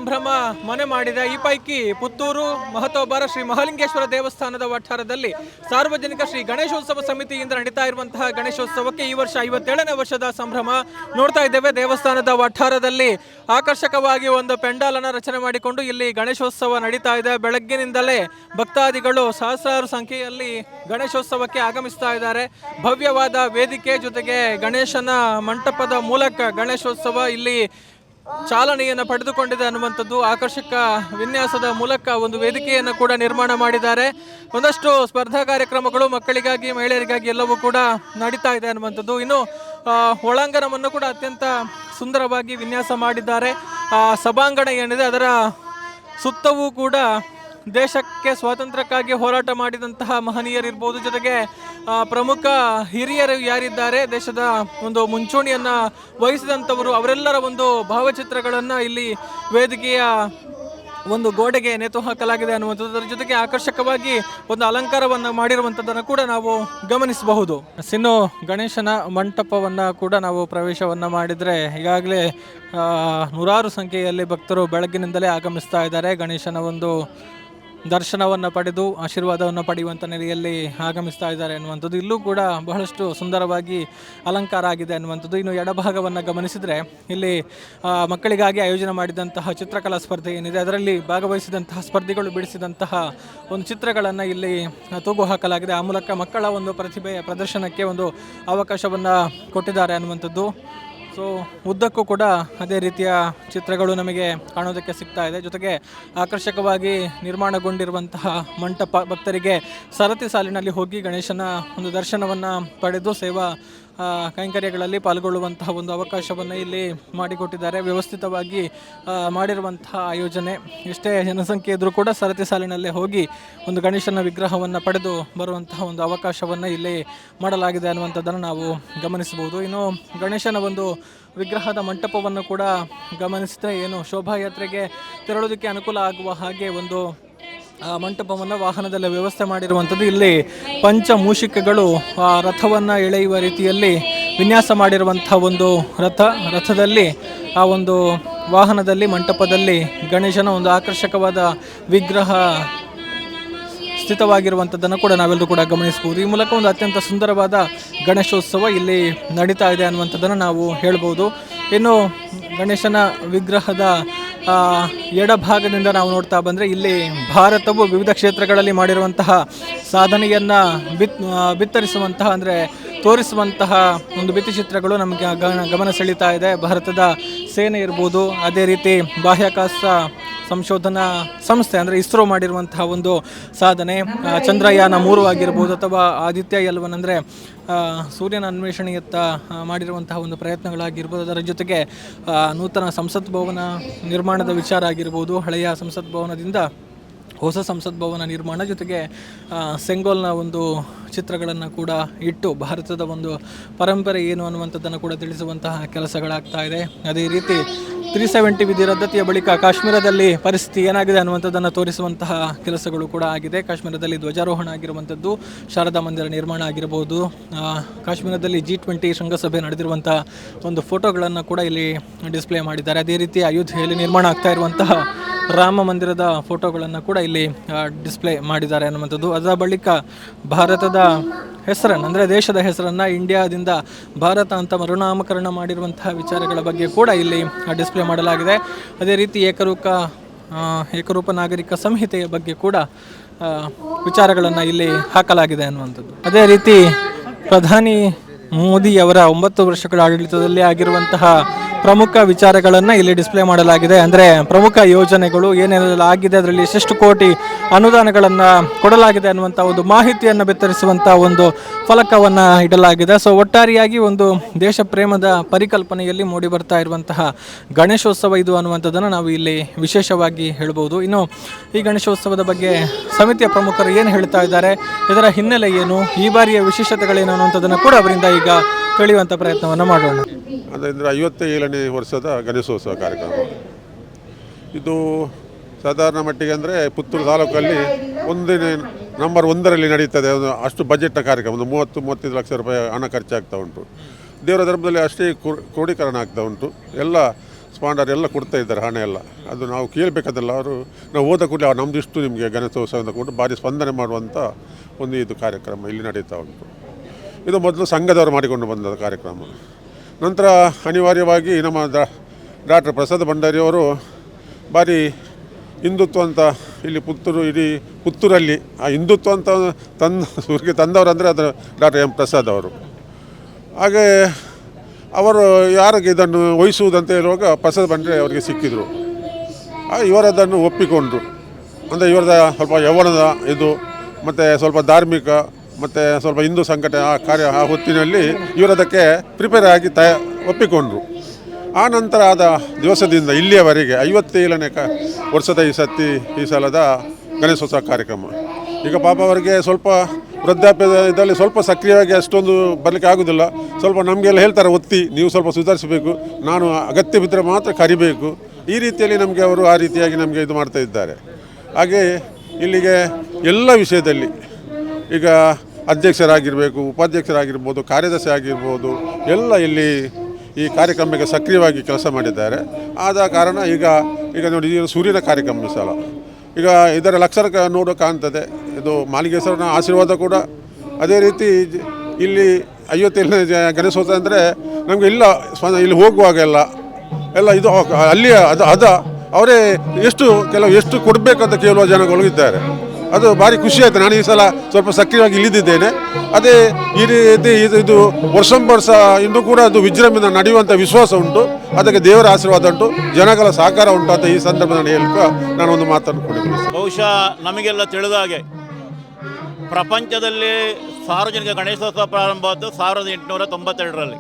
ಸಂಭ್ರಮ ಮನೆ ಮಾಡಿದೆ. ಈ ಪೈಕಿ ಪುತ್ತೂರು ಮಹತೋಬಾರ ಶ್ರೀ ಮಹಾಲಿಂಗೇಶ್ವರ ದೇವಸ್ಥಾನದ ವಠಾರದಲ್ಲಿ ಸಾರ್ವಜನಿಕ ಶ್ರೀ ಗಣೇಶೋತ್ಸವ ಸಮಿತಿಯಿಂದ ನಡೀತಾ ಇರುವಂತಹ ಗಣೇಶೋತ್ಸವಕ್ಕೆ ಈ ವರ್ಷ 57ನೇ ವರ್ಷದ ಸಂಭ್ರಮ ನೋಡ್ತಾ ಇದ್ದೇವೆ. ದೇವಸ್ಥಾನದ ವಠಾರದಲ್ಲಿ ಆಕರ್ಷಕವಾಗಿ ಒಂದು ಪೆಂಡಾಲನ್ನು ರಚನೆ ಮಾಡಿಕೊಂಡು ಇಲ್ಲಿ ಗಣೇಶೋತ್ಸವ ನಡೀತಾ ಇದೆ. ಬೆಳಗ್ಗಿನಿಂದಲೇ ಭಕ್ತಾದಿಗಳು ಸಹಸ್ರಾರು ಸಂಖ್ಯೆಯಲ್ಲಿ ಗಣೇಶೋತ್ಸವಕ್ಕೆ ಆಗಮಿಸ್ತಾ ಇದ್ದಾರೆ. ಭವ್ಯವಾದ ವೇದಿಕೆ ಜೊತೆಗೆ ಗಣೇಶನ ಮಂಟಪದ ಮೂಲಕ ಗಣೇಶೋತ್ಸವ ಇಲ್ಲಿ ಚಾಲನೆಯನ್ನು ಪಡೆದುಕೊಂಡಿದೆ ಅನ್ನುವಂಥದ್ದು. ಆಕರ್ಷಕ ವಿನ್ಯಾಸದ ಮೂಲಕ ಒಂದು ವೇದಿಕೆಯನ್ನು ಕೂಡ ನಿರ್ಮಾಣ ಮಾಡಿದ್ದಾರೆ. ಒಂದಷ್ಟು ಸ್ಪರ್ಧಾ ಕಾರ್ಯಕ್ರಮಗಳು ಮಕ್ಕಳಿಗಾಗಿ ಮಹಿಳೆಯರಿಗಾಗಿ ಎಲ್ಲವೂ ಕೂಡ ನಡೀತಾ ಇದೆ ಅನ್ನುವಂಥದ್ದು. ಇನ್ನು ಒಳಾಂಗಣವನ್ನು ಕೂಡ ಅತ್ಯಂತ ಸುಂದರವಾಗಿ ವಿನ್ಯಾಸ ಮಾಡಿದ್ದಾರೆ. ಸಭಾಂಗಣ ಏನಿದೆ ಅದರ ಸುತ್ತವೂ ಕೂಡ ದೇಶಕ್ಕೆ ಸ್ವಾತಂತ್ರ್ಯಕ್ಕಾಗಿ ಹೋರಾಟ ಮಾಡಿದಂತಹ ಮಹನೀಯರಿರ್ಬೋದು, ಜೊತೆಗೆ ಪ್ರಮುಖ ಹಿರಿಯರು ಯಾರಿದ್ದಾರೆ ದೇಶದ ಒಂದು ಮುಂಚೂಣಿಯನ್ನು ವಹಿಸಿದಂಥವರು ಅವರೆಲ್ಲರ ಒಂದು ಭಾವಚಿತ್ರಗಳನ್ನು ಇಲ್ಲಿ ವೇದಿಕೆಯ ಒಂದು ಗೋಡೆಗೆ ನೇತು ಹಾಕಲಾಗಿದೆ ಅನ್ನುವಂಥದ್ದು. ಅದರ ಜೊತೆಗೆ ಆಕರ್ಷಕವಾಗಿ ಒಂದು ಅಲಂಕಾರವನ್ನು ಮಾಡಿರುವಂಥದ್ದನ್ನು ಕೂಡ ನಾವು ಗಮನಿಸಬಹುದು. ಇನ್ನು ಗಣೇಶನ ಮಂಟಪವನ್ನು ಕೂಡ ನಾವು ಪ್ರವೇಶವನ್ನು ಮಾಡಿದರೆ ಈಗಾಗಲೇ ನೂರಾರು ಸಂಖ್ಯೆಯಲ್ಲಿ ಭಕ್ತರು ಬೆಳಗ್ಗಿನಿಂದಲೇ ಆಗಮಿಸ್ತಾ ಇದ್ದಾರೆ. ಗಣೇಶನ ಒಂದು ದರ್ಶನವನ್ನು ಪಡೆದು ಆಶೀರ್ವಾದವನ್ನು ಪಡೆಯುವಂಥ ನೆಲೆಯಲ್ಲಿ ಆಗಮಿಸ್ತಾ ಇದ್ದಾರೆ ಅನ್ನುವಂಥದ್ದು. ಇಲ್ಲೂ ಕೂಡ ಬಹಳಷ್ಟು ಸುಂದರವಾಗಿ ಅಲಂಕಾರ ಆಗಿದೆ ಅನ್ನುವಂಥದ್ದು. ಇನ್ನು ಎಡಭಾಗವನ್ನು ಗಮನಿಸಿದರೆ ಇಲ್ಲಿ ಮಕ್ಕಳಿಗಾಗಿ ಆಯೋಜನೆ ಮಾಡಿದಂತಹ ಚಿತ್ರಕಲಾ ಸ್ಪರ್ಧೆ ಏನಿದೆ ಅದರಲ್ಲಿ ಭಾಗವಹಿಸಿದಂತಹ ಸ್ಪರ್ಧಿಗಳು ಬಿಡಿಸಿದಂತಹ ಒಂದು ಚಿತ್ರಗಳನ್ನು ಇಲ್ಲಿ ತೂಗು ಹಾಕಲಾಗಿದೆ. ಆ ಮೂಲಕ ಮಕ್ಕಳ ಒಂದು ಪ್ರತಿಭೆಯ ಪ್ರದರ್ಶನಕ್ಕೆ ಒಂದು ಅವಕಾಶವನ್ನು ಕೊಟ್ಟಿದ್ದಾರೆ ಅನ್ನುವಂಥದ್ದು. ಸೊ ಉದ್ದಕ್ಕೂ ಕೂಡ ಅದೇ ರೀತಿಯ ಚಿತ್ರಗಳು ನಮಗೆ ಕಾಣೋದಕ್ಕೆ ಸಿಗ್ತಾ ಇದೆ. ಜೊತೆಗೆ ಆಕರ್ಷಕವಾಗಿ ನಿರ್ಮಾಣಗೊಂಡಿರುವಂತಹ ಮಂಟಪ ಭಕ್ತರಿಗೆ ಸರತಿ ಸಾಲಿನಲ್ಲಿ ಹೋಗಿ ಗಣೇಶನ ಒಂದು ದರ್ಶನವನ್ನು ಪಡೆದು ಸೇವಾ ಕೈಂಕರ್ಯಗಳಲ್ಲಿ ಪಾಲ್ಗೊಳ್ಳುವಂತಹ ಒಂದು ಅವಕಾಶವನ್ನು ಇಲ್ಲಿ ಮಾಡಿಕೊಟ್ಟಿದ್ದಾರೆ. ವ್ಯವಸ್ಥಿತವಾಗಿ ಮಾಡಿರುವಂತಹ ಆಯೋಜನೆ. ಎಷ್ಟೇ ಜನಸಂಖ್ಯೆ ಇದ್ದರೂ ಕೂಡ ಸರತಿ ಸಾಲಿನಲ್ಲೇ ಹೋಗಿ ಒಂದು ಗಣೇಶನ ವಿಗ್ರಹವನ್ನು ಪಡೆದು ಬರುವಂತಹ ಒಂದು ಅವಕಾಶವನ್ನು ಇಲ್ಲಿ ಮಾಡಲಾಗಿದೆ ಅನ್ನುವಂಥದ್ದನ್ನು ನಾವು ಗಮನಿಸಬಹುದು. ಇನ್ನು ಗಣೇಶನ ಒಂದು ವಿಗ್ರಹದ ಮಂಟಪವನ್ನು ಕೂಡ ಗಮನಿಸಿದರೆ ಏನು ಶೋಭಾಯಾತ್ರೆಗೆ ತೆರಳೋದಕ್ಕೆ ಅನುಕೂಲ ಆಗುವ ಹಾಗೆ ಒಂದು ಮಂಟಪವನ್ನು ವಾಹನದಲ್ಲಿ ವ್ಯವಸ್ಥೆ ಮಾಡಿರುವಂಥದ್ದು. ಇಲ್ಲಿ ಪಂಚಮೂಷಿಕಗಳು ರಥವನ್ನು ಎಳೆಯುವ ರೀತಿಯಲ್ಲಿ ವಿನ್ಯಾಸ ಮಾಡಿರುವಂಥ ಒಂದು ರಥದಲ್ಲಿ ಆ ಒಂದು ವಾಹನದಲ್ಲಿ ಮಂಟಪದಲ್ಲಿ ಗಣೇಶನ ಒಂದು ಆಕರ್ಷಕವಾದ ವಿಗ್ರಹ ಸ್ಥಿತವಾಗಿರುವಂಥದ್ದನ್ನು ಕೂಡ ನಾವೆಲ್ಲರೂ ಕೂಡ ಗಮನಿಸಬಹುದು. ಈ ಮೂಲಕ ಒಂದು ಅತ್ಯಂತ ಸುಂದರವಾದ ಗಣೇಶೋತ್ಸವ ಇಲ್ಲಿ ನಡೀತಾ ಇದೆ ಅನ್ನುವಂಥದ್ದನ್ನು ನಾವು ಹೇಳ್ಬೋದು. ಇನ್ನು ಗಣೇಶನ ವಿಗ್ರಹದ ಎಡಭಾಗದಿಂದ ನಾವು ನೋಡ್ತಾ ಬಂದರೆ ಇಲ್ಲಿ ಭಾರತವು ವಿವಿಧ ಕ್ಷೇತ್ರಗಳಲ್ಲಿ ಮಾಡಿರುವಂತಹ ಸಾಧನೆಯನ್ನು ಬಿತ್ತರಿಸುವಂತಹ ಅಂದರೆ ತೋರಿಸುವಂತಹ ಒಂದು ಭಿತ್ತಿಚಿತ್ರಗಳು ನಮಗೆ ಗಮನ ಸೆಳೀತಾ ಇದೆ. ಭಾರತದ ಸೇನೆ ಇರ್ಬೋದು, ಅದೇ ರೀತಿ ಬಾಹ್ಯಾಕಾಶ ಸಂಶೋಧನಾ ಸಂಸ್ಥೆ ಅಂದರೆ ಇಸ್ರೋ ಮಾಡಿರುವಂತಹ ಒಂದು ಸಾಧನೆ, ಚಂದ್ರಯಾನ 3 ಆಗಿರ್ಬೋದು ಅಥವಾ ಆದಿತ್ಯ L1 ಅಂದರೆ ಸೂರ್ಯನ ಅನ್ವೇಷಣೆಯತ್ತ ಮಾಡಿರುವಂತಹ ಒಂದು ಪ್ರಯತ್ನಗಳಾಗಿರ್ಬೋದು. ಅದರ ಜೊತೆಗೆ ನೂತನ ಸಂಸತ್ ಭವನ ನಿರ್ಮಾಣದ ವಿಚಾರ ಆಗಿರ್ಬೋದು, ಹಳೆಯ ಸಂಸತ್ ಭವನದಿಂದ ಹೊಸ ಸಂಸತ್ ಭವನ ನಿರ್ಮಾಣ, ಜೊತೆಗೆ ಸೆಂಗೋಲ್ನ ಒಂದು ಚಿತ್ರಗಳನ್ನು ಕೂಡ ಇಟ್ಟು ಭಾರತದ ಒಂದು ಪರಂಪರೆ ಏನು ಅನ್ನುವಂಥದ್ದನ್ನು ಕೂಡ ತಿಳಿಸುವಂತಹ ಕೆಲಸಗಳಾಗ್ತಾ ಇದೆ. ಅದೇ ರೀತಿ 370 ವಿಧಿ ರದ್ದತಿಯ ಬಳಿಕ ಕಾಶ್ಮೀರದಲ್ಲಿ ಪರಿಸ್ಥಿತಿ ಏನಾಗಿದೆ ಅನ್ನುವಂಥದ್ದನ್ನು ತೋರಿಸುವಂತಹ ಕೆಲಸಗಳು ಕೂಡ ಆಗಿದೆ. ಕಾಶ್ಮೀರದಲ್ಲಿ ಧ್ವಜಾರೋಹಣ ಆಗಿರುವಂಥದ್ದು, ಶಾರದಾ ಮಂದಿರ ನಿರ್ಮಾಣ ಆಗಿರಬಹುದು, ಕಾಶ್ಮೀರದಲ್ಲಿ G20 ಶೃಂಗಸಭೆ ನಡೆದಿರುವಂಥ ಒಂದು ಫೋಟೋಗಳನ್ನು ಕೂಡ ಇಲ್ಲಿ ಡಿಸ್ಪ್ಲೇ ಮಾಡಿದ್ದಾರೆ. ಅದೇ ರೀತಿ ಅಯೋಧ್ಯೆಯಲ್ಲಿ ನಿರ್ಮಾಣ ಆಗ್ತಾ ಇರುವಂತಹ ರಾಮ ಮಂದಿರದ ಫೋಟೋಗಳನ್ನು ಕೂಡ ಇಲ್ಲಿ ಡಿಸ್ಪ್ಲೇ ಮಾಡಿದ್ದಾರೆ ಅನ್ನುವಂಥದ್ದು. ಅದರ ಬಳಿಕ ಭಾರತದ ಹೆಸರನ್ನು ಅಂದರೆ ದೇಶದ ಹೆಸರನ್ನು ಇಂಡಿಯಾದಿಂದ ಭಾರತ ಅಂತ ಮರುನಾಮಕರಣ ಮಾಡಿರುವಂತಹ ವಿಚಾರಗಳ ಬಗ್ಗೆ ಕೂಡ ಇಲ್ಲಿ ಡಿಸ್ಪ್ಲೇ ಮಾಡಲಾಗಿದೆ. ಅದೇ ರೀತಿ ಏಕರೂಪ ನಾಗರಿಕ ಸಂಹಿತೆಯ ಬಗ್ಗೆ ಕೂಡ ವಿಚಾರಗಳನ್ನು ಇಲ್ಲಿ ಹಾಕಲಾಗಿದೆ ಅನ್ನುವಂಥದ್ದು. ಅದೇ ರೀತಿ ಪ್ರಧಾನಿ ಮೋದಿಯವರ 9 ವರ್ಷಗಳ ಆಡಳಿತದಲ್ಲಿ ಆಗಿರುವಂತಹ ಪ್ರಮುಖ ವಿಚಾರಗಳನ್ನು ಇಲ್ಲಿ ಡಿಸ್ಪ್ಲೇ ಮಾಡಲಾಗಿದೆ. ಅಂದರೆ ಪ್ರಮುಖ ಯೋಜನೆಗಳು ಏನೆಲ್ಲ ಆಗಿದೆ, ಅದರಲ್ಲಿ ಎಷ್ಟೆಷ್ಟು ಕೋಟಿ ಅನುದಾನಗಳನ್ನು ಕೊಡಲಾಗಿದೆ ಅನ್ನುವಂಥ ಒಂದು ಮಾಹಿತಿಯನ್ನು ಬಿತ್ತರಿಸುವಂಥ ಒಂದು ಫಲಕವನ್ನು ಇಡಲಾಗಿದೆ. ಸೊ ಒಟ್ಟಾರೆಯಾಗಿ ಒಂದು ದೇಶ ಪ್ರೇಮದ ಪರಿಕಲ್ಪನೆಯಲ್ಲಿ ಮೂಡಿ ಬರ್ತಾ ಇರುವಂತಹ ಗಣೇಶೋತ್ಸವ ಇದು ಅನ್ನುವಂಥದ್ದನ್ನು ನಾವು ಇಲ್ಲಿ ವಿಶೇಷವಾಗಿ ಹೇಳ್ಬೋದು. ಇನ್ನು ಈ ಗಣೇಶೋತ್ಸವದ ಬಗ್ಗೆ ಸಮಿತಿಯ ಪ್ರಮುಖರು ಏನು ಹೇಳ್ತಾ ಇದ್ದಾರೆ, ಇದರ ಹಿನ್ನೆಲೆ ಏನು, ಈ ಬಾರಿಯ ವಿಶೇಷತೆಗಳೇನು ಅನ್ನುವಂಥದ್ದನ್ನು ಕೂಡ ಅವರಿಂದ ಈಗ ತಿಳಿಯುವಂಥ ಪ್ರಯತ್ನವನ್ನು ಮಾಡೋಣ. ಅಂದರೆ 57ನೇ ವರ್ಷದ ಗಣೇಶೋತ್ಸವ ಕಾರ್ಯಕ್ರಮ ಇದು. ಸಾಧಾರಣ ಮಟ್ಟಿಗೆ ಅಂದರೆ ಪುತ್ತೂರು ತಾಲೂಕಲ್ಲಿ ನಂಬರ್ 1ರಲ್ಲಿ ನಡೀತದೆ. ಅಷ್ಟು ಬಜೆಟ್ನ ಕಾರ್ಯಕ್ರಮ, ಒಂದು 30-35 ಲಕ್ಷ ರೂಪಾಯಿ ಹಣ ಖರ್ಚಾಗ್ತಾ ಉಂಟು. ದೇವರ ಧರ್ಮದಲ್ಲಿ ಅಷ್ಟೇ ಕ್ರೋಢೀಕರಣ ಆಗ್ತಾ ಉಂಟು. ಎಲ್ಲ ಸ್ಪಾಂಡರ್ ಎಲ್ಲ ಕೊಡ್ತಾ ಇದ್ದಾರೆ ಹಣ ಎಲ್ಲ. ಅದು ನಾವು ಕೇಳಬೇಕಾದಲ್ಲ, ಅವರು ನಾವು ಹೋದ ಕೂಡಲೇ ಅವ್ರು ನಮ್ಮದು ಇಷ್ಟು ನಿಮಗೆ ಗಣೇಶೋತ್ಸವ ಅಂತ ಕೊಟ್ಟು ಭಾರಿ ಸ್ಪಂದನೆ ಮಾಡುವಂಥ ಒಂದು ಇದು ಕಾರ್ಯಕ್ರಮ ಇಲ್ಲಿ ನಡೀತಾ ಉಂಟು. ಇದು ಮೊದಲು ಸಂಘದವರು ಮಾಡಿಕೊಂಡು ಬಂದ ಕಾರ್ಯಕ್ರಮ. ನಂತರ ಅನಿವಾರ್ಯವಾಗಿ ನಮ್ಮ ಡಾಕ್ಟರ್ ಪ್ರಸಾದ್ ಭಂಡಾರಿಯವರು ಭಾರಿ ಹಿಂದುತ್ವ ಅಂತ ಇಲ್ಲಿ ಇಡೀ ಪುತ್ತೂರಲ್ಲಿ ಆ ಹಿಂದುತ್ವ ಅಂತ ಊರಿಗೆ ತಂದವರು ಅಂದರೆ ಅದು ಡಾಕ್ಟರ್ ಎಂ ಪ್ರಸಾದ್ ಅವರು. ಹಾಗೆ ಅವರು ಯಾರಿಗೆ ಇದನ್ನು ವಹಿಸುವುದಂತ ಹೇಳುವಾಗ ಪ್ರಸಾದ್ ಭಂಡಾರಿ ಅವರಿಗೆ ಸಿಕ್ಕಿದರು. ಇವರದನ್ನು ಒಪ್ಪಿಕೊಂಡರು. ಅಂದರೆ ಇವರದ ಸ್ವಲ್ಪ ಯೌವನದ ಇದು ಮತ್ತು ಸ್ವಲ್ಪ ಧಾರ್ಮಿಕ ಮತ್ತು ಸ್ವಲ್ಪ ಹಿಂದೂ ಸಂಘಟನೆ ಆ ಹೊತ್ತಿನಲ್ಲಿ ಇವರದಕ್ಕೆ ಪ್ರಿಪೇರ್ ಆಗಿ ಒಪ್ಪಿಕೊಂಡರು. ಆ ನಂತರ ಆದ ದಿವಸದಿಂದ ಇಲ್ಲಿಯವರೆಗೆ 57ನೇ ವರ್ಷದ ಈ ಸಲದ ಗಣೇಶೋತ್ಸವ ಕಾರ್ಯಕ್ರಮ. ಈಗ ಪಾಪ ಅವರಿಗೆ ಸ್ವಲ್ಪ ವೃದ್ಧಾಪ್ಯದ ಇದರಲ್ಲಿ ಸ್ವಲ್ಪ ಸಕ್ರಿಯವಾಗಿ ಅಷ್ಟೊಂದು ಬರಲಿಕ್ಕೆ ಆಗೋದಿಲ್ಲ. ಸ್ವಲ್ಪ ನಮಗೆಲ್ಲ ಹೇಳ್ತಾರೆ, ಒತ್ತಿ ನೀವು ಸ್ವಲ್ಪ ಸುಧಾರಿಸಬೇಕು, ನಾನು ಅಗತ್ಯ ಬಿದ್ದರೆ ಮಾತ್ರ ಕರಿಬೇಕು, ಈ ರೀತಿಯಲ್ಲಿ ನಮಗೆ ಅವರು ಆ ರೀತಿಯಾಗಿ ನಮಗೆ ಇದು ಮಾಡ್ತಾ ಇದ್ದಾರೆ. ಹಾಗೆ ಇಲ್ಲಿಗೆ ಎಲ್ಲ ವಿಷಯದಲ್ಲಿ ಈಗ ಅಧ್ಯಕ್ಷರಾಗಿರಬೇಕು, ಉಪಾಧ್ಯಕ್ಷರಾಗಿರ್ಬೋದು, ಕಾರ್ಯದರ್ಶಿ ಆಗಿರ್ಬೋದು, ಎಲ್ಲ ಇಲ್ಲಿ ಈ ಕಾರ್ಯಕ್ರಮಕ್ಕೆ ಸಕ್ರಿಯವಾಗಿ ಕೆಲಸ ಮಾಡಿದ್ದಾರೆ. ಆದ ಕಾರಣ ಈಗ ನೋಡಿ ಸೂರ್ಯನ ಕಾರ್ಯಕ್ರಮ ಸಲ ಈಗ ಇದರ ಲಕ್ಷಣ ನೋಡೋ ಕಾಣ್ತದೆ. ಇದು ಮಾಲಿಂಗೇಶ್ವರನ ಆಶೀರ್ವಾದ ಕೂಡ ಅದೇ ರೀತಿ. ಇಲ್ಲಿ 57ನೇ ಗಣೇಶೋತ್ಸವ ಅಂದರೆ ನಮಗೆ ಇಲ್ಲಿ ಹೋಗುವಾಗ ಎಲ್ಲ ಇದು ಅಲ್ಲಿ ಅವರೇ ಎಷ್ಟು ಕೊಡಬೇಕಂತ ಕೇಳುವ ಜನಗಳು ಇದ್ದಾರೆ. ಅದು ಭಾರಿ ಖುಷಿ ಆಯಿತು. ನಾನು ಈ ಸಲ ಸ್ವಲ್ಪ ಸಕ್ರಿಯವಾಗಿ ಇಳಿದಿದ್ದೇನೆ. ಅದೇ ಈ ರೀತಿ ಇದು ವರ್ಷ ಇನ್ನೂ ಕೂಡ ಅದು ವಿಜೃಂಭಣೆ ನಡೆಯುವಂಥ ವಿಶ್ವಾಸ ಉಂಟು. ಅದಕ್ಕೆ ದೇವರ ಆಶೀರ್ವಾದ ಉಂಟು, ಜನಗಳ ಸಹಕಾರ ಉಂಟು ಅಂತ ಈ ಸಂದರ್ಭದಲ್ಲಿ ಹೇಳಕ್ಕೆ ನಾನು ಒಂದು ಮಾತನ್ನು ಕೊಡ್ತೀನಿ. ಬಹುಶಃ ನಮಗೆಲ್ಲ ತಿಳಿದ ಹಾಗೆ ಪ್ರಪಂಚದಲ್ಲಿ ಸಾರ್ವಜನಿಕ ಗಣೇಶೋತ್ಸವ ಪ್ರಾರಂಭವಾದ್ದು 1892ರಲ್ಲಿ.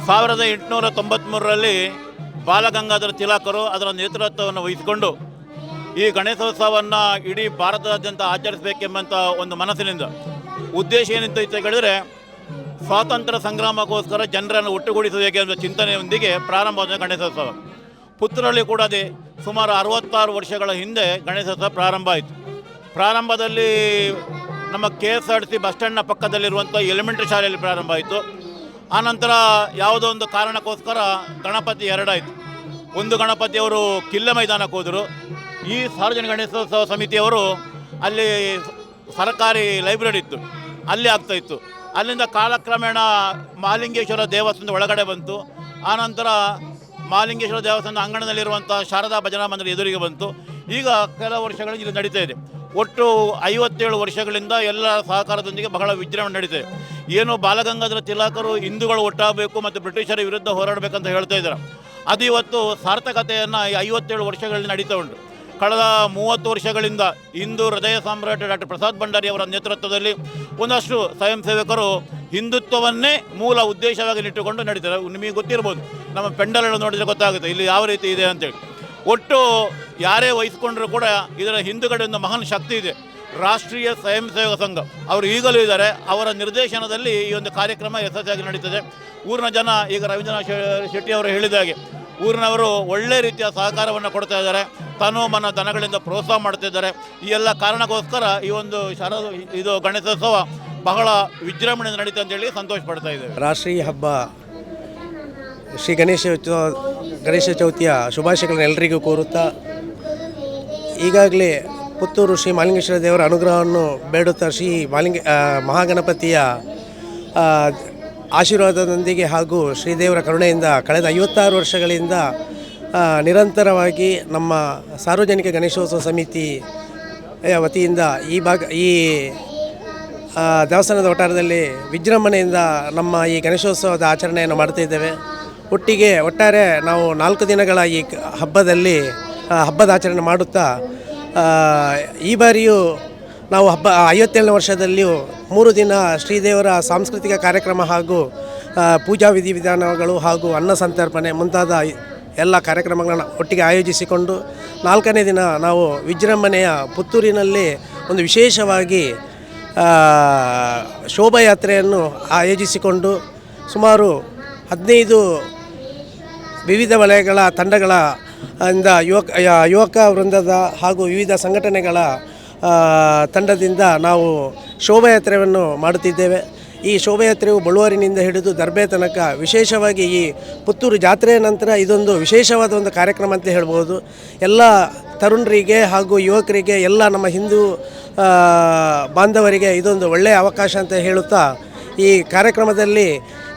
1893ರಲ್ಲಿ ಬಾಲಗಂಗಾಧರ ತಿಲಕರು ಅದರ ನೇತೃತ್ವವನ್ನು ವಹಿಸಿಕೊಂಡು ಈ ಗಣೇಶೋತ್ಸವವನ್ನು ಇಡೀ ಭಾರತದಾದ್ಯಂತ ಆಚರಿಸಬೇಕೆಂಬಂಥ ಒಂದು ಮನಸ್ಸಿನಿಂದ ಉದ್ದೇಶ ಏನಿತ್ತು ಅಂತ ಹೇಳಿದರೆ, ಸ್ವಾತಂತ್ರ್ಯ ಸಂಗ್ರಾಮಕ್ಕೋಸ್ಕರ ಜನರನ್ನು ಒಟ್ಟುಗೂಡಿಸಬೇಕೆ ಎಂಬ ಚಿಂತನೆಯೊಂದಿಗೆ ಪ್ರಾರಂಭವಾದ ಗಣೇಶೋತ್ಸವ. ಪುತ್ತೂರಲ್ಲಿ ಕೂಡ ಅದೇ ಸುಮಾರು 66 ವರ್ಷಗಳ ಹಿಂದೆ ಗಣೇಶೋತ್ಸವ ಪ್ರಾರಂಭ ಆಯಿತು. ಪ್ರಾರಂಭದಲ್ಲಿ ನಮ್ಮ ಕೆ.ಎಸ್.ಆರ್.ಟಿ.ಸಿ ಬಸ್ ಸ್ಟ್ಯಾಂಡ್ನ ಪಕ್ಕದಲ್ಲಿರುವಂಥ ಎಲಿಮೆಂಟ್ರಿ ಶಾಲೆಯಲ್ಲಿ ಪ್ರಾರಂಭ ಆಯಿತು. ಆನಂತರ ಯಾವುದೋ ಒಂದು ಕಾರಣಕ್ಕೋಸ್ಕರ ಗಣಪತಿ ಎರಡಾಯಿತು. ಒಂದು ಗಣಪತಿಯವರು ಕಿಲ್ಲೆ ಮೈದಾನಕ್ಕೆ ಹೋದರು. ಈ ಸಾರ್ವಜನಿಕ ಗಣೇಶೋತ್ಸವ ಸಮಿತಿಯವರು ಅಲ್ಲಿ ಸರ್ಕಾರಿ ಲೈಬ್ರರಿ ಇತ್ತು, ಅಲ್ಲಿ ಆಗ್ತಾಯಿತ್ತು. ಅಲ್ಲಿಂದ ಕಾಲಕ್ರಮೇಣ ಮಹಾಲಿಂಗೇಶ್ವರ ದೇವಸ್ಥಾನದ ಒಳಗಡೆ ಬಂತು. ಆನಂತರ ಮಹಾಲಿಂಗೇಶ್ವರ ದೇವಸ್ಥಾನದ ಅಂಗಣದಲ್ಲಿರುವಂಥ ಶಾರದಾ ಭಜನಾ ಮಂದಿರ ಎದುರಿಗೆ ಬಂತು. ಈಗ ಕೆಲವು ವರ್ಷಗಳಲ್ಲಿ ಇದು ನಡೀತಾ ಇದೆ. ಒಟ್ಟು 57 ವರ್ಷಗಳಿಂದ ಎಲ್ಲ ಸಹಕಾರದೊಂದಿಗೆ ಬಹಳ ವಿಜೃಂಭಣೆ ನಡೀತಾ ಇದೆ. ಏನು ಬಾಲಗಂಗಾಧರ ತಿಲಕರು ಹಿಂದೂಗಳು ಒಟ್ಟಾಗಬೇಕು ಮತ್ತು ಬ್ರಿಟಿಷರ ವಿರುದ್ಧ ಹೋರಾಡಬೇಕಂತ ಹೇಳ್ತಾ ಇದ್ದಾರೆ, ಅದು ಇವತ್ತು ಸಾರ್ಥಕತೆಯನ್ನು 57 ವರ್ಷಗಳಲ್ಲಿ ನಡೀತಾ ಉಂಟು. ಕಳೆದ 30 ವರ್ಷಗಳಿಂದ ಹಿಂದೂ ಹೃದಯ ಸಾಮ್ರಾಟ ಡಾಕ್ಟರ್ ಪ್ರಸಾದ್ ಭಂಡಾರಿ ಅವರ ನೇತೃತ್ವದಲ್ಲಿ ಒಂದಷ್ಟು ಸ್ವಯಂ ಸೇವಕರು ಹಿಂದುತ್ವವನ್ನೇ ಮೂಲ ಉದ್ದೇಶವಾಗಿ ಇಟ್ಟುಕೊಂಡು ನಡೀತಾರೆ. ನಿಮಗೆ ಗೊತ್ತಿರ್ಬೋದು, ನಮ್ಮ ಪೆಂಡಲ್ಗಳನ್ನು ನೋಡಿದರೆ ಗೊತ್ತಾಗುತ್ತೆ ಇಲ್ಲಿ ಯಾವ ರೀತಿ ಇದೆ ಅಂತೇಳಿ. ಒಟ್ಟು ಯಾರೇ ವಹಿಸ್ಕೊಂಡ್ರೂ ಕೂಡ ಇದರ ಹಿಂದುಗಡೆ ಒಂದು ಮಹಾನ್ ಶಕ್ತಿ ಇದೆ. ರಾಷ್ಟ್ರೀಯ ಸ್ವಯಂ ಸೇವಕ ಸಂಘ ಅವರು ಈಗಲೂ ಇದ್ದಾರೆ. ಅವರ ನಿರ್ದೇಶನದಲ್ಲಿ ಈ ಒಂದು ಕಾರ್ಯಕ್ರಮ ಯಶಸ್ವಿಯಾಗಿ ನಡೀತದೆ. ಊರಿನ ಜನ ಈಗ ರವೀಂದ್ರನಾಥ್ ಶೆಟ್ಟಿ ಅವರು ಹೇಳಿದ ಹಾಗೆ ಊರಿನವರು ಒಳ್ಳೆ ರೀತಿಯ ಸಹಕಾರವನ್ನು ಕೊಡ್ತಾ ಇದ್ದಾರೆ, ತನು ಮನ ಧನಗಳಿಂದ ಪ್ರೋತ್ಸಾಹ ಮಾಡ್ತಿದ್ದಾರೆ. ಈ ಎಲ್ಲ ಕಾರಣಕ್ಕೋಸ್ಕರ ಈ ಒಂದು ಇದು ಗಣೇಶೋತ್ಸವ ಬಹಳ ವಿಜೃಂಭಣೆಯಿಂದ ನಡೀತಾ ಅಂತೇಳಿ ಸಂತೋಷ ಪಡ್ತಾ ಇದ್ದೇವೆ. ರಾಷ್ಟ್ರೀಯ ಹಬ್ಬ ಶ್ರೀ ಗಣೇಶ ಚೌತಿಯ ಶುಭಾಶಯಗಳನ್ನು ಎಲ್ಲರಿಗೂ ಕೋರುತ್ತಾ, ಈಗಾಗಲೇ ಪುತ್ತೂರು ಶ್ರೀ ಮಹಾಲಿಂಗೇಶ್ವರ ದೇವರ ಅನುಗ್ರಹವನ್ನು ಬೇಡುತ್ತಾ ಶ್ರೀ ಮಹಾಗಣಪತಿಯ ಆಶೀರ್ವಾದದೊಂದಿಗೆ ಹಾಗೂ ಶ್ರೀದೇವರ ಕರುಣೆಯಿಂದ ಕಳೆದ 56 ವರ್ಷಗಳಿಂದ ನಿರಂತರವಾಗಿ ನಮ್ಮ ಸಾರ್ವಜನಿಕ ಗಣೇಶೋತ್ಸವ ಸಮಿತಿ ವತಿಯಿಂದ ಈ ದೇವಸ್ಥಾನದ ವಠಾರದಲ್ಲಿ ವಿಜೃಂಭಣೆಯಿಂದ ನಮ್ಮ ಈ ಗಣೇಶೋತ್ಸವದ ಆಚರಣೆಯನ್ನು ಮಾಡ್ತಾಯಿದ್ದೇವೆ. ಒಟ್ಟಾರೆ ನಾವು 4 ದಿನಗಳ ಈ ಹಬ್ಬದ ಆಚರಣೆ ಮಾಡುತ್ತಾ ಈ ಬಾರಿಯೂ ನಾವು 57ನೇ ವರ್ಷದಲ್ಲಿಯೂ 3 ದಿನ ಶ್ರೀದೇವರ ಸಾಂಸ್ಕೃತಿಕ ಕಾರ್ಯಕ್ರಮ ಹಾಗೂ ಪೂಜಾ ವಿಧಿವಿಧಾನಗಳು ಹಾಗೂ ಅನ್ನ ಸಂತರ್ಪಣೆ ಮುಂತಾದ ಎಲ್ಲ ಕಾರ್ಯಕ್ರಮಗಳನ್ನು ಒಟ್ಟಿಗೆ ಆಯೋಜಿಸಿಕೊಂಡು 4ನೇ ದಿನ ನಾವು ವಿಜೃಂಭಣೆಯ ಪುತ್ತೂರಿನಲ್ಲಿ ಒಂದು ವಿಶೇಷವಾಗಿ ಶೋಭಾಯಾತ್ರೆಯನ್ನು ಆಯೋಜಿಸಿಕೊಂಡು ಸುಮಾರು 15 ವಿವಿಧ ವಲಯಗಳ ತಂಡಗಳ ಯುವಕ ವೃಂದದ ಹಾಗೂ ವಿವಿಧ ಸಂಘಟನೆಗಳ ತಂಡದಿಂದ ನಾವು ಶೋಭಾಯಾತ್ರೆಯನ್ನು ಮಾಡುತ್ತಿದ್ದೇವೆ. ಈ ಶೋಭಾಯಾತ್ರೆಯು ಬಳುವಾರಿನಿಂದ ಹಿಡಿದು ದರ್ಬೆ ತನಕ ವಿಶೇಷವಾಗಿ ಈ ಪುತ್ತೂರು ಜಾತ್ರೆಯ ನಂತರ ಇದೊಂದು ವಿಶೇಷವಾದ ಒಂದು ಕಾರ್ಯಕ್ರಮ ಅಂತ ಹೇಳ್ಬೋದು. ಎಲ್ಲ ತರುಣರಿಗೆ ಹಾಗೂ ಯುವಕರಿಗೆ ಎಲ್ಲ ನಮ್ಮ ಹಿಂದೂ ಬಾಂಧವರಿಗೆ ಇದೊಂದು ಒಳ್ಳೆಯ ಅವಕಾಶ ಅಂತ ಹೇಳುತ್ತಾ ಈ ಕಾರ್ಯಕ್ರಮದಲ್ಲಿ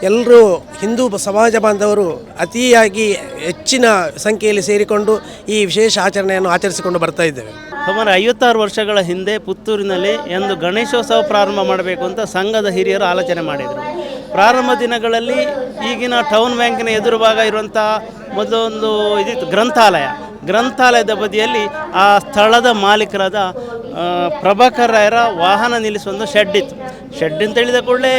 ಎಲ್ಲರೂ ಹಿಂದೂ ಸಮಾಜ ಬಾಂಧವರು ಅತಿಯಾಗಿ ಹೆಚ್ಚಿನ ಸಂಖ್ಯೆಯಲ್ಲಿ ಸೇರಿಕೊಂಡು ಈ ವಿಶೇಷ ಆಚರಣೆಯನ್ನು ಆಚರಿಸಿಕೊಂಡು ಬರ್ತಾ ಇದ್ದೇವೆ. ಸುಮಾರು 56 ವರ್ಷಗಳ ಹಿಂದೆ ಪುತ್ತೂರಿನಲ್ಲಿ ಒಂದು ಗಣೇಶೋತ್ಸವ ಪ್ರಾರಂಭ ಮಾಡಬೇಕು ಅಂತ ಸಂಘದ ಹಿರಿಯರು ಆಲೋಚನೆ ಮಾಡಿದರು. ಪ್ರಾರಂಭ ದಿನಗಳಲ್ಲಿ ಈಗಿನ ಟೌನ್ ಬ್ಯಾಂಕಿನ ಎದುರು ಭಾಗ ಇರುವಂಥ ಮೊದಲೊಂದು ಇದಿತ್ತು ಗ್ರಂಥಾಲಯದ ಬದಿಯಲ್ಲಿ ಆ ಸ್ಥಳದ ಮಾಲೀಕರಾದ ಪ್ರಭಾಕರ್ ರಾಯರ ವಾಹನ ನಿಲ್ಲಿಸುವ ಶೆಡ್ ಇತ್ತು. ಶೆಡ್ ಅಂತ ಹೇಳಿದ ಕೂಡಲೇ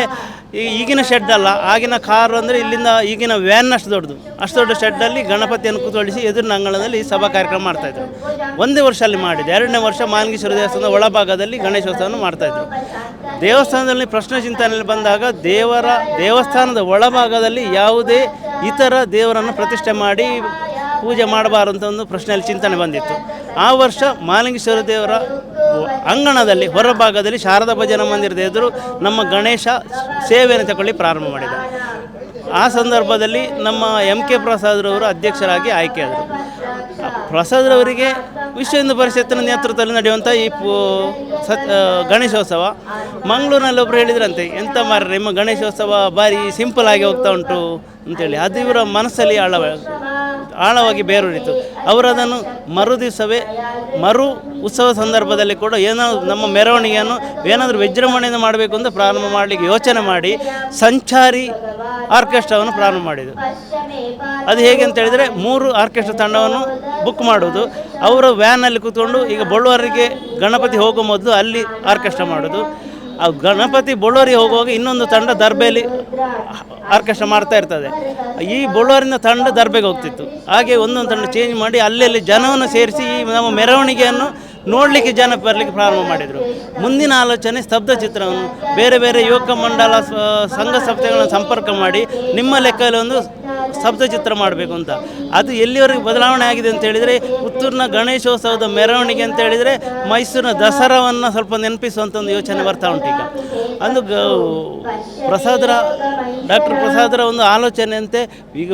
ಈಗಿನ ಶೆಡ್ ಅಲ್ಲ, ಆಗಿನ ಕಾರು ಅಂದರೆ ಇಲ್ಲಿಂದ ಈಗಿನ ವ್ಯಾನ್ ಅಷ್ಟು ದೊಡ್ಡ ಶೆಡ್ಡಲ್ಲಿ ಗಣಪತಿಯನ್ನು ಕೂತ್ಕೊಳಿಸಿ ಎದುರಿನ ಅಂಗಳದಲ್ಲಿ ಸಭಾ ಕಾರ್ಯಕ್ರಮ ಮಾಡ್ತಾಯಿದ್ರು. ಒಂದೇ ವರ್ಷ ಅಲ್ಲಿ ಮಾಡಿದೆ. 2ನೇ ವರ್ಷ ಮಾಲಿಂಗೇಶ್ವರ ದೇವಸ್ಥಾನದ ಒಳಭಾಗದಲ್ಲಿ ಗಣೇಶೋತ್ಸವವನ್ನು ಮಾಡ್ತಾಯಿದ್ರು. ದೇವಸ್ಥಾನದಲ್ಲಿ ಪ್ರಶ್ನೆ ಚಿಂತನೆಯಲ್ಲಿ ಬಂದಾಗ ದೇವಸ್ಥಾನದ ಒಳಭಾಗದಲ್ಲಿ ಯಾವುದೇ ಇತರ ದೇವರನ್ನು ಪ್ರತಿಷ್ಠೆ ಮಾಡಿ ಪೂಜೆ ಮಾಡಬಾರ್ದು ಅಂತ ಒಂದು ಪ್ರಶ್ನೆಯಲ್ಲಿ ಚಿಂತನೆ ಬಂದಿತ್ತು. ಆ ವರ್ಷ ಮಾಲಿಂಗೇಶ್ವರ ದೇವರ ಅಂಗಣದಲ್ಲಿ ಹೊರಭಾಗದಲ್ಲಿ ಶಾರದಾ ಭಜನಾ ಮಂದಿರದ ಎದುರು ನಮ್ಮ ಗಣೇಶ ಸೇವೆಯನ್ನು ತಗೊಳ್ಳಿ ಪ್ರಾರಂಭ ಮಾಡಿದ. ಆ ಸಂದರ್ಭದಲ್ಲಿ ನಮ್ಮ ಕೆ ಪ್ರಸಾದ್ರವರು ಅಧ್ಯಕ್ಷರಾಗಿ ಆಯ್ಕೆಯಾದರು. ಪ್ರಸಾದ್ರವರಿಗೆ ವಿಶ್ವ ಹಿಂದೂ ಪರಿಷತ್ತಿನ ನೇತೃತ್ವದಲ್ಲಿ ನಡೆಯುವಂಥ ಈ ಗಣೇಶೋತ್ಸವ ಮಂಗಳೂರಿನಲ್ಲಿ ಒಬ್ಬರು ಹೇಳಿದ್ರಂತೆ, ಎಂತ ಮಾರ್ರೆ ನಿಮ್ಮ ಗಣೇಶೋತ್ಸವ ಭಾರಿ ಸಿಂಪಲ್ ಆಗಿ ಹೋಗ್ತಾ ಉಂಟು ಅಂತೇಳಿ. ಅದು ಇವರ ಮನಸ್ಸಲ್ಲಿ ಆಳವಾಗಿ ಬೇರೂರಿತು. ಅವರದನ್ನು ಮರು ಉತ್ಸವ ಸಂದರ್ಭದಲ್ಲಿ ಕೂಡ ನಮ್ಮ ಮೆರವಣಿಗೆಯನ್ನು ಏನಾದರೂ ವಿಜೃಂಭಣೆಯಿಂದ ಮಾಡಬೇಕು ಅಂತ ಪ್ರಾರಂಭ ಮಾಡಲಿಕ್ಕೆ ಯೋಚನೆ ಮಾಡಿ ಸಂಚಾರಿ ಆರ್ಕೆಸ್ಟ್ರಾವನ್ನು ಪ್ರಾರಂಭ ಮಾಡಿದರು. ಅದು ಹೇಗೆ ಅಂತ ಹೇಳಿದರೆ 3 ಆರ್ಕೆಸ್ಟ್ರಾ ತಂಡವನ್ನು ಬುಕ್ ಮಾಡೋದು, ಅವರು ವ್ಯಾನಲ್ಲಿ ಕೂತ್ಕೊಂಡು ಈಗ ಬಳ್ಳಾರಿಗೆ ಗಣಪತಿ ಹೋಗೋ ಮೊದಲು ಅಲ್ಲಿ ಆರ್ಕೆಸ್ಟ್ರಾ ಮಾಡೋದು, ಆ ಗಣಪತಿ ಬಳ್ಳಾರಿಗೆ ಹೋಗುವಾಗ ಇನ್ನೊಂದು ತಂಡ ದರ್ಬೆಯಲ್ಲಿ ಆರ್ಕೆಸ್ಟ್ರಾ ಮಾಡ್ತಾ ಇರ್ತದೆ. ಈ ಬಳ್ಳಾರಿನ ತಂಡ ದರ್ಬೆಗೆ ಹೋಗ್ತಿತ್ತು. ಹಾಗೆ ಒಂದೊಂದು ತಂಡ ಚೇಂಜ್ ಮಾಡಿ ಅಲ್ಲಲ್ಲಿ ಜನವನ್ನು ಸೇರಿಸಿ ಈ ನಮ್ಮ ಮೆರವಣಿಗೆಯನ್ನು ನೋಡಲಿಕ್ಕೆ ಜನ ಬರಲಿಕ್ಕೆ ಪ್ರಾರಂಭ ಮಾಡಿದರು. ಮುಂದಿನ ಆಲೋಚನೆ ಸ್ತಬ್ಧ ಚಿತ್ರವನ್ನು ಬೇರೆ ಬೇರೆ ಯುವಕ ಮಂಡಲ ಸಂಘ ಸಂಸ್ಥೆಗಳನ್ನು ಸಂಪರ್ಕ ಮಾಡಿ ನಿಮ್ಮ ಲೆಕ್ಕದಲ್ಲಿ ಒಂದು ಸ್ತಬ್ಧ ಚಿತ್ರ ಮಾಡಬೇಕು ಅಂತ. ಅದು ಎಲ್ಲಿವರೆಗೆ ಬದಲಾವಣೆ ಆಗಿದೆ ಅಂತ ಹೇಳಿದರೆ, ಪುತ್ತೂರಿನ ಗಣೇಶೋತ್ಸವದ ಮೆರವಣಿಗೆ ಅಂತ ಹೇಳಿದರೆ ಮೈಸೂರಿನ ದಸರಾವನ್ನು ಸ್ವಲ್ಪ ನೆನಪಿಸುವಂಥ ಒಂದು ಯೋಚನೆ ಬರ್ತಾ ಉಂಟು. ಈಗ ಅಂದು ಡಾಕ್ಟರ್ ಪ್ರಸಾದರ ಒಂದು ಆಲೋಚನೆಯಂತೆ ಈಗ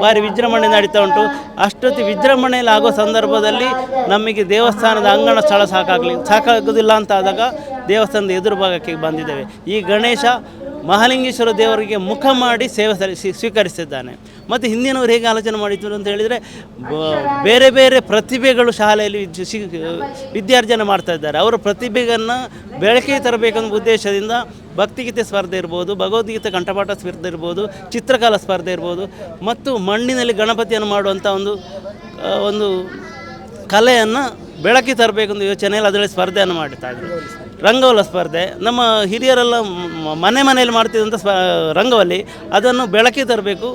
ಭಾರಿ ವಿಜೃಂಭಣೆ ನಡೀತಾ ಉಂಟು. ಅಷ್ಟೊತ್ತಿ ವಿಜೃಂಭಣೆಯಲ್ಲಿ ಆಗೋ ಸಂದರ್ಭದಲ್ಲಿ ನಮಗೆ ದೇವಸ್ಥಾನದ ಅಂಗಣ ಸ್ಥಳ ಸಾಕಾಗೋದಿಲ್ಲ ಅಂತ ಆದಾಗ ದೇವಸ್ಥಾನದ ಎದುರು ಭಾಗಕ್ಕೆ ಬಂದಿದ್ದೇವೆ. ಈ ಗಣೇಶ ಮಹಾಲಿಂಗೇಶ್ವರ ದೇವರಿಗೆ ಮುಖ ಮಾಡಿ ಸೇವೆ ಸ್ವೀಕರಿಸಿದ್ದಾನೆ. ಮತ್ತು ಹಿಂದಿನವರು ಹೇಗೆ ಆಲೋಚನೆ ಮಾಡಿದ್ರು ಅಂತ ಹೇಳಿದರೆ, ಬೇರೆ ಬೇರೆ ಪ್ರತಿಭೆಗಳು ಶಾಲೆಯಲ್ಲಿ ವಿದ್ಯಾರ್ಜನೆ ಮಾಡ್ತಾ ಇದ್ದಾರೆ. ಅವರ ಪ್ರತಿಭೆಯನ್ನು ಬೆಳಕಿಗೆ ತರಬೇಕೆಂಬ ಉದ್ದೇಶದಿಂದ ಭಕ್ತಿಗೀತೆ ಸ್ಪರ್ಧೆ ಇರ್ಬೋದು, ಭಗವದ್ಗೀತೆ ಕಂಠಪಾಠ ಸ್ಪರ್ಧೆ ಇರ್ಬೋದು, ಚಿತ್ರಕಲಾ ಸ್ಪರ್ಧೆ ಇರ್ಬೋದು, ಮತ್ತು ಮಣ್ಣಿನಲ್ಲಿ ಗಣಪತಿಯನ್ನು ಮಾಡುವಂಥ ಒಂದು ಕಲೆಯನ್ನು ಬೆಳಕಿಗೆ ತರಬೇಕೆಂದು ಯೋಚನೆಯಲ್ಲಿ ಅದರಲ್ಲಿ ಸ್ಪರ್ಧೆಯನ್ನು ಮಾಡ್ತಾಯಿದ್ರು. ರಂಗವಲ್ಲ ಸ್ಪರ್ಧೆ ನಮ್ಮ ಹಿರಿಯರೆಲ್ಲ ಮನೆಯಲ್ಲಿ ಮಾಡ್ತಿದ್ದಂಥ ರಂಗವಲ್ಲಿ ಅದನ್ನು ಬೆಳಕಿಗೆ ತರಬೇಕು,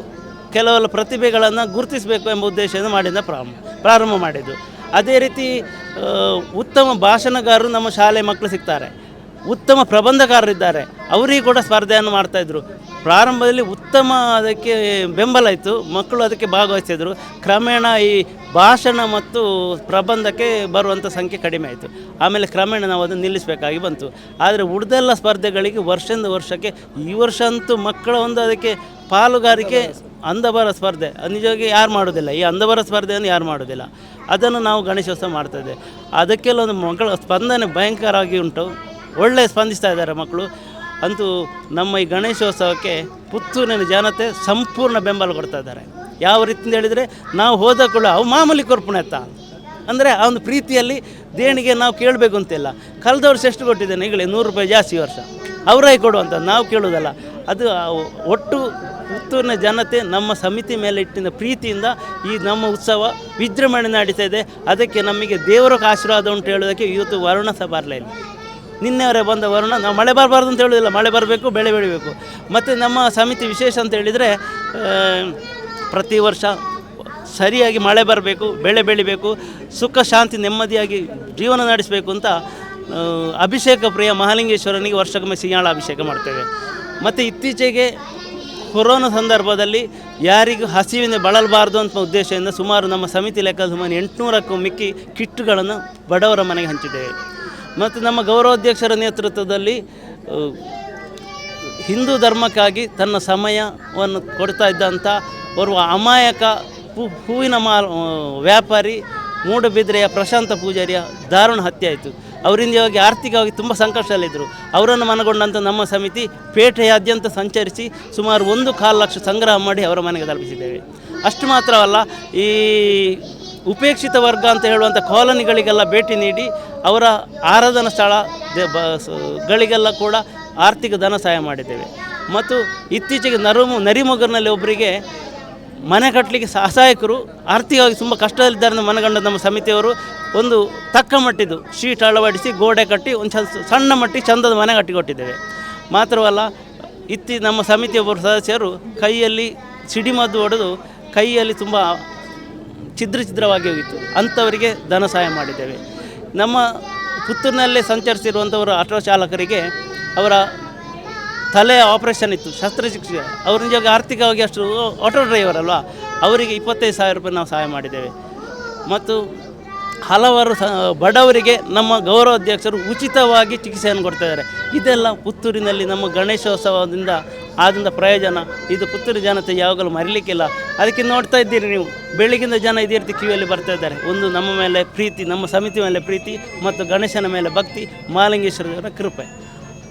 ಕೆಲವೆಲ್ಲ ಪ್ರತಿಭೆಗಳನ್ನು ಗುರುತಿಸಬೇಕು ಎಂಬ ಉದ್ದೇಶದಿಂದ ಪ್ರಾರಂಭ ಮಾಡಿದ್ದು. ಅದೇ ರೀತಿ ಉತ್ತಮ ಭಾಷಣಗಾರರು ನಮ್ಮ ಶಾಲೆ ಮಕ್ಕಳು ಸಿಗ್ತಾರೆ, ಉತ್ತಮ ಪ್ರಬಂಧಕಾರರಿದ್ದಾರೆ, ಅವರಿಗೆ ಕೂಡ ಸ್ಪರ್ಧೆಯನ್ನು ಮಾಡ್ತಾಯಿದ್ರು. ಪ್ರಾರಂಭದಲ್ಲಿ ಉತ್ತಮ ಅದಕ್ಕೆ ಬೆಂಬಲ ಇತ್ತು, ಮಕ್ಕಳು ಅದಕ್ಕೆ ಭಾಗವಹಿಸಿದರು. ಕ್ರಮೇಣ ಈ ಭಾಷಣ ಮತ್ತು ಪ್ರಬಂಧಕ್ಕೆ ಬರುವಂಥ ಸಂಖ್ಯೆ ಕಡಿಮೆ ಆಯಿತು. ಆಮೇಲೆ ಕ್ರಮೇಣ ನಾವು ಅದನ್ನು ನಿಲ್ಲಿಸಬೇಕಾಗಿ ಬಂತು. ಆದರೆ ಉಳಿದೆಲ್ಲ ಸ್ಪರ್ಧೆಗಳಿಗೆ ವರ್ಷದಿಂದ ವರ್ಷಕ್ಕೆ ಈ ವರ್ಷ ಅಂತೂ ಮಕ್ಕಳ ಒಂದು ಅದಕ್ಕೆ ಪಾಲುಗಾರಿಕೆ ಅಂಧಬರ ಸ್ಪರ್ಧೆ ನಿಜವಾಗಿ ಯಾರು ಮಾಡೋದಿಲ್ಲ. ಈ ಅಂಧಬರ ಸ್ಪರ್ಧೆಯನ್ನು ಯಾರು ಮಾಡೋದಿಲ್ಲ. ಅದನ್ನು ನಾವು ಗಣೇಶೋತ್ಸವ ಮಾಡ್ತಾಯಿದ್ದೆ. ಅದಕ್ಕೆಲ್ಲ ಒಂದು ಮಕ್ಕಳ ಸ್ಪಂದನೆ ಭಯಂಕರವಾಗಿ ಉಂಟು, ಒಳ್ಳೆ ಸ್ಪಂದಿಸ್ತಾ ಇದ್ದಾರೆ ಮಕ್ಕಳು. ಅಂತೂ ನಮ್ಮ ಈ ಗಣೇಶೋತ್ಸವಕ್ಕೆ ಪುತ್ತೂರಿನ ಜನತೆ ಸಂಪೂರ್ಣ ಬೆಂಬಲ ಕೊಡ್ತಾ ಇದ್ದಾರೆ. ಯಾವ ರೀತಿ ಅಂತ ಹೇಳಿದರೆ, ನಾವು ಹೋದ ಕೂಡ ಅವು ಮಾಮೂಲಿ ಕೊರ್ಪಣೆತ್ತ ಅಂದರೆ ಆ ಒಂದು ಪ್ರೀತಿಯಲ್ಲಿ ದೇಣಿಗೆ ನಾವು ಕೇಳಬೇಕು ಅಂತಿಲ್ಲ. ಕಳೆದ ವರ್ಷ ಎಷ್ಟು ಕೊಟ್ಟಿದ್ದೇನೆ ಈಗಲೇ 100 ರೂಪಾಯಿ ಜಾಸ್ತಿ ವರ್ಷ ಅವರಾಗಿ ಕೊಡುವಂಥ ನಾವು ಕೇಳೋದಲ್ಲ. ಅದು ಒಟ್ಟು ಪುತ್ತೂರಿನ ಜನತೆ ನಮ್ಮ ಸಮಿತಿ ಮೇಲೆ ಇಟ್ಟಿನ ಪ್ರೀತಿಯಿಂದ ಈ ನಮ್ಮ ಉತ್ಸವ ವಿಜೃಂಭಣೆ ನಡೀತಾ ಇದೆ. ಅದಕ್ಕೆ ನಮಗೆ ದೇವರ ಆಶೀರ್ವಾದ ಉಂಟು ಹೇಳೋದಕ್ಕೆ ಇವತ್ತು ವರುಣ ಸಹ ಬರಲಿಲ್ಲ. ನಿನ್ನೆವರೇ ಬಂದ ವರುಣ, ನಾವು ಮಳೆ ಬರಬಾರ್ದು ಅಂತ ಹೇಳೋದಿಲ್ಲ, ಮಳೆ ಬರಬೇಕು, ಬೆಳೆ ಬೆಳಿಬೇಕು. ಮತ್ತು ನಮ್ಮ ಸಮಿತಿ ವಿಶೇಷ ಅಂತ ಹೇಳಿದರೆ, ಪ್ರತಿ ವರ್ಷ ಸರಿಯಾಗಿ ಮಳೆ ಬರಬೇಕು, ಬೆಳೆ ಬೆಳಿಬೇಕು, ಸುಖ ಶಾಂತಿ ನೆಮ್ಮದಿಯಾಗಿ ಜೀವನ ನಡೆಸಬೇಕು ಅಂತ ಅಭಿಷೇಕ ಪ್ರಿಯ ಮಹಾಲಿಂಗೇಶ್ವರನಿಗೆ ವರ್ಷಕ್ಕೊಮ್ಮೆ ಸಿಂಹಾಳ ಅಭಿಷೇಕ ಮಾಡ್ತೇವೆ. ಮತ್ತು ಇತ್ತೀಚೆಗೆ ಕೊರೋನಾ ಸಂದರ್ಭದಲ್ಲಿ ಯಾರಿಗೂ ಹಸಿವಿನ ಬಳಲಬಾರ್ದು ಅಂತ ಉದ್ದೇಶದಿಂದ ಸುಮಾರು ನಮ್ಮ ಸಮಿತಿ ಲೆಕ್ಕದ ಸುಮಾರು 800ಕ್ಕೂ ಮಿಕ್ಕಿ ಕಿಟ್ಗಳನ್ನು ಬಡವರ ಮನೆಗೆ ಹಂಚಿದ್ದೇವೆ. ಮತ್ತು ನಮ್ಮ ಗೌರವಾಧ್ಯಕ್ಷರ ನೇತೃತ್ವದಲ್ಲಿ ಹಿಂದೂ ಧರ್ಮಕ್ಕಾಗಿ ತನ್ನ ಸಮಯವನ್ನು ಕೊಡ್ತಾ ಇದ್ದಂಥ ಓರ್ವ ಅಮಾಯಕ ಹೂವಿನ ವ್ಯಾಪಾರಿ ಮೂಡಬಿದ್ರೆಯ ಪ್ರಶಾಂತ ಪೂಜಾರಿಯ ದಾರುಣ ಹತ್ಯೆ ಆಯಿತು. ಅವರಿಂದಾಗಿ ಆರ್ಥಿಕವಾಗಿ ತುಂಬ ಸಂಕಷ್ಟದಲ್ಲಿದ್ದರು. ಅವರನ್ನು ಮನಗೊಂಡಂಥ ನಮ್ಮ ಸಮಿತಿ ಪೇಟೆಯಾದ್ಯಂತ ಸಂಚರಿಸಿ ಸುಮಾರು 1.25 ಲಕ್ಷ ಸಂಗ್ರಹ ಮಾಡಿ ಅವರ ಮನೆಗೆ ತಲುಪಿಸಿದ್ದೇವೆ. ಅಷ್ಟು ಮಾತ್ರವಲ್ಲ, ಈ ಉಪೇಕ್ಷಿತ ವರ್ಗ ಅಂತ ಹೇಳುವಂಥ ಕಾಲೋನಿಗಳಿಗೆಲ್ಲ ಭೇಟಿ ನೀಡಿ ಅವರ ಆರಾಧನಾ ಸ್ಥಳಗಳಿಗೆಲ್ಲ ಕೂಡ ಆರ್ಥಿಕ ಧನ ಸಹಾಯ ಮಾಡಿದ್ದೇವೆ. ಮತ್ತು ಇತ್ತೀಚೆಗೆ ನರಿಮೊಗರಿನಲ್ಲಿ ಒಬ್ಬರಿಗೆ ಮನೆ ಕಟ್ಟಲಿಕ್ಕೆ ಸಹಾಯಕರು ಆರ್ಥಿಕವಾಗಿ ತುಂಬ ಕಷ್ಟದಲ್ಲಿದ್ದಾರೆ ಮನಗಂಡ ನಮ್ಮ ಸಮಿತಿಯವರು ಒಂದು ತಕ್ಕ ಮಟ್ಟಿದ್ದು ಶೀಟ್ ಅಳವಡಿಸಿ ಗೋಡೆ ಕಟ್ಟಿ ಒಂದು ಸಣ್ಣ ಮಟ್ಟಿಗೆ ಚಂದದ ಮನೆ ಕಟ್ಟಿಕೊಟ್ಟಿದ್ದೇವೆ. ಮಾತ್ರವಲ್ಲ, ನಮ್ಮ ಸಮಿತಿಯ ಒಬ್ಬರು ಸದಸ್ಯರು ಕೈಯಲ್ಲಿ ಸಿಡಿಮದ್ದು ಹೊಡೆದು ಕೈಯಲ್ಲಿ ತುಂಬ ಛಿದ್ರವಾಗಿ ಹೋಗಿತ್ತು. ಅಂಥವರಿಗೆ ಧನ ಸಹಾಯ ಮಾಡಿದ್ದೇವೆ. ನಮ್ಮ ಪುತ್ತೂರಿನಲ್ಲೇ ಸಂಚರಿಸಿರುವಂಥವರು ಆಟೋ ಚಾಲಕರಿಗೆ ಅವರ ತಲೆಯ ಆಪರೇಷನ್ ಇತ್ತು, ಶಸ್ತ್ರಚಿಕಿತ್ಸೆ. ಅವ್ರ ನಿಜವಾಗಿ ಆರ್ಥಿಕವಾಗಿ ಅಷ್ಟು ಆಟೋ ಡ್ರೈವರ್ ಅಲ್ವಾ, ಅವರಿಗೆ 25,000 ರೂಪಾಯಿ ನಾವು ಸಹಾಯ ಮಾಡಿದ್ದೇವೆ. ಮತ್ತು ಹಲವಾರು ಬಡವರಿಗೆ ನಮ್ಮ ಗೌರವಾಧ್ಯಕ್ಷರು ಉಚಿತವಾಗಿ ಚಿಕಿತ್ಸೆಯನ್ನು ಕೊಡ್ತಾಯಿದ್ದಾರೆ. ಇದೆಲ್ಲ ಪುತ್ತೂರಿನಲ್ಲಿ ನಮ್ಮ ಗಣೇಶೋತ್ಸವದಿಂದ ಆದಿಂದ ಪ್ರಯೋಜನ. ಇದು ಪುತ್ತೂರು ಜನತೆ ಯಾವಾಗಲೂ ಮರಿಲಿಕ್ಕಿಲ್ಲ. ಅದಕ್ಕೆ ನೋಡ್ತಾ ಇದ್ದೀರಿ ನೀವು, ಬೆಳಗಿಂದ ಜನ ಇದೇ ರೀತಿ ಕ್ಯೂಯಲ್ಲಿ ಬರ್ತಾ ಇದ್ದಾರೆ. ಒಂದು ನಮ್ಮ ಮೇಲೆ ಪ್ರೀತಿ, ನಮ್ಮ ಸಮಿತಿ ಮೇಲೆ ಪ್ರೀತಿ ಮತ್ತು ಗಣೇಶನ ಮೇಲೆ ಭಕ್ತಿ, ಮಹಾಲಿಂಗೇಶ್ವರರ ಕೃಪೆ.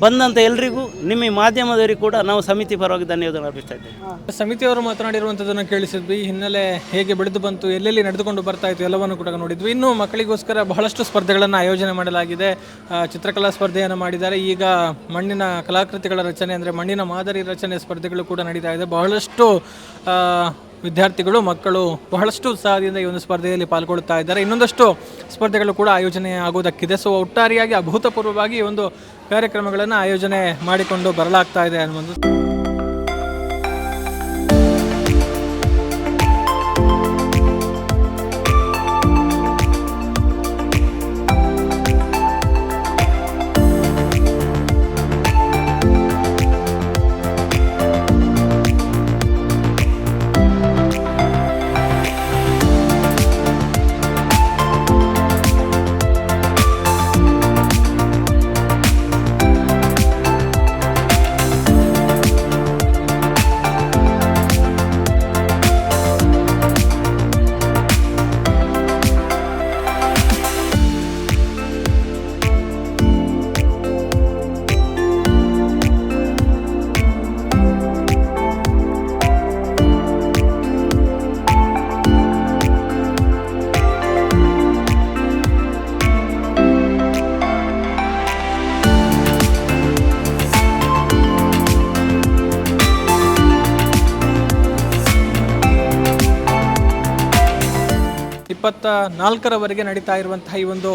ಬಂದಂಥ ಎಲ್ರಿಗೂ ನಿಮ್ಮ ಮಾಧ್ಯಮದವರಿಗೂ ಕೂಡ ನಾವು ಸಮಿತಿ ಪರವಾಗಿ ಧನ್ಯವಾದ ಅರ್ಪಿಸ್ತಾ ಇದ್ದೇವೆ. ಸಮಿತಿಯವರು ಮಾತನಾಡಿರುವಂಥದ್ದನ್ನು ಕೇಳಿಸಿದ್ವಿ. ಹಿನ್ನೆಲೆ ಹೇಗೆ ಬೆಳೆದು ಬಂತು, ಎಲ್ಲೆಲ್ಲಿ ನಡೆದುಕೊಂಡು ಬರ್ತಾ ಇತ್ತು ಎಲ್ಲವನ್ನು ಕೂಡ ನೋಡಿದ್ವಿ. ಇನ್ನು ಮಕ್ಕಳಿಗೋಸ್ಕರ ಬಹಳಷ್ಟು ಸ್ಪರ್ಧೆಗಳನ್ನು ಆಯೋಜನೆ ಮಾಡಲಾಗಿದೆ. ಚಿತ್ರಕಲಾ ಸ್ಪರ್ಧೆಯನ್ನು ಮಾಡಿದ್ದಾರೆ. ಈಗ ಮಣ್ಣಿನ ಕಲಾಕೃತಿಗಳ ರಚನೆ ಅಂದರೆ ಮಣ್ಣಿನ ಮಾದರಿ ರಚನೆ ಸ್ಪರ್ಧೆಗಳು ಕೂಡ ನಡೀತಾ ಇದೆ. ಬಹಳಷ್ಟು ವಿದ್ಯಾರ್ಥಿಗಳು ಮಕ್ಕಳು ಬಹಳಷ್ಟು ಉತ್ಸಾಹದಿಂದ ಈ ಒಂದು ಸ್ಪರ್ಧೆಯಲ್ಲಿ ಪಾಲ್ಗೊಳ್ತಾ ಇದ್ದಾರೆ. ಇನ್ನೊಂದಷ್ಟು ಸ್ಪರ್ಧೆಗಳು ಕೂಡ ಆಯೋಜನೆ ಆಗೋದಕ್ಕಿದೆ. ಸೊ ಒಟ್ಟಾರೆಯಾಗಿ ಅಭೂತಪೂರ್ವವಾಗಿ ಈ ಒಂದು ಕಾರ್ಯಕ್ರಮಗಳನ್ನು ಆಯೋಜನೆ ಮಾಡಿಕೊಂಡು ಬರಲಾಗ್ತಾ ಇದೆ ಅನ್ನೋದು. ವರೆಗೆ ನಡೀತಾ ಇರುವಂತಹ ಈ ಒಂದು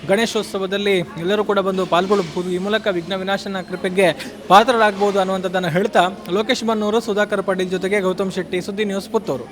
ಗಣೇಶೋತ್ಸವದಲ್ಲಿ ಎಲ್ಲರೂ ಕೂಡ ಬಂದು ಪಾಲ್ಗೊಳ್ಳಬಹುದು. ಈ ಮೂಲಕ ವಿಘ್ನ ವಿನಾಶನ ಕೃಪೆಗೆ ಪಾತ್ರರಾಗಬಹುದು ಅನ್ನುವಂಥದ್ದನ್ನು ಹೇಳ್ತಾ ಲೋಕೇಶ್ ಬನ್ನೂರು, ಸುಧಾಕರ್ ಪಾಟೀಲ್ ಜೊತೆಗೆ ಗೌತಮ್ ಶೆಟ್ಟಿ, ಸುದ್ದಿ ನ್ಯೂಸ್, ಪುತ್ತೂರು.